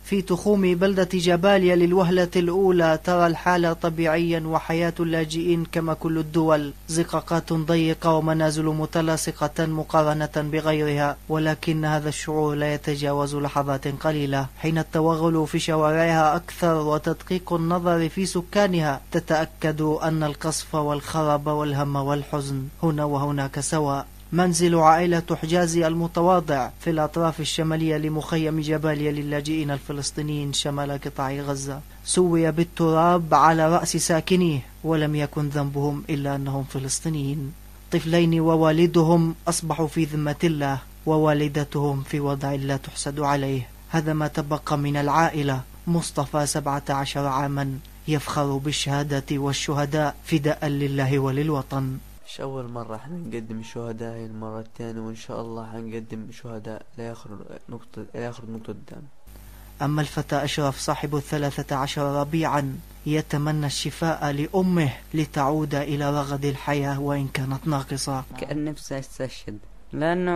في تخوم بلدة جباليا للوهلة الأولى ترى الحال طبيعيا وحياة اللاجئين كما كل الدول، زقاقات ضيقة ومنازل متلاصقة مقارنة بغيرها، ولكن هذا الشعور لا يتجاوز لحظات قليلة. حين التوغل في شوارعها أكثر وتدقيق النظر في سكانها تتأكد أن القصف والخراب والهم والحزن هنا وهناك سواء. منزل عائلة حجازي المتواضع في الأطراف الشمالية لمخيم جباليا للاجئين الفلسطينيين شمال قطاع غزة سوي بالتراب على رأس ساكنيه، ولم يكن ذنبهم إلا أنهم فلسطينيين. طفلين ووالدهم أصبحوا في ذمة الله، ووالدتهم في وضع لا تحسد عليه. هذا ما تبقى من العائلة. مصطفى 17 عاما يفخر بالشهادة والشهداء فداء لله وللوطن. مش أول مرة حنقدم شهداء، هي المرة الثانية، وإن شاء الله حنقدم شهداء لآخر نقطة دم. أما الفتى أشرف صاحب 13 ربيعا يتمنى الشفاء لأمه لتعود إلى رغد الحياة وإن كانت ناقصة. كان نفسي استشهد، لأنه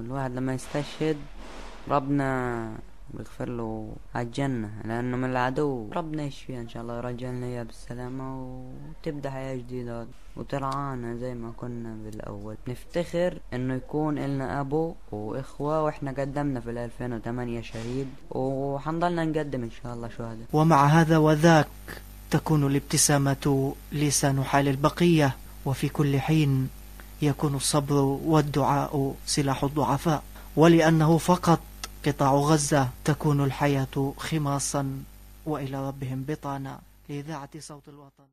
الواحد لما يستشهد ربنا بيغفر له على الجنة، لأنه من العدو ربنا يشفيه إن شاء الله، يرجعنا إياه بالسلامة وتبدأ حياة جديدة وترعانا زي ما كنا بالأول. نفتخر إنه يكون إلنا أبو وإخوة، وإحنا قدمنا في 2008 شهيد، وحنضلنا نقدم إن شاء الله شهداء. ومع هذا وذاك تكون الابتسامة لسان حال البقية، وفي كل حين يكون الصبر والدعاء سلاح الضعفاء، ولأنه فقط قطاع غزة تكون الحياة خماصا وإلى ربهم بطانا. لإذاعة صوت الوطن.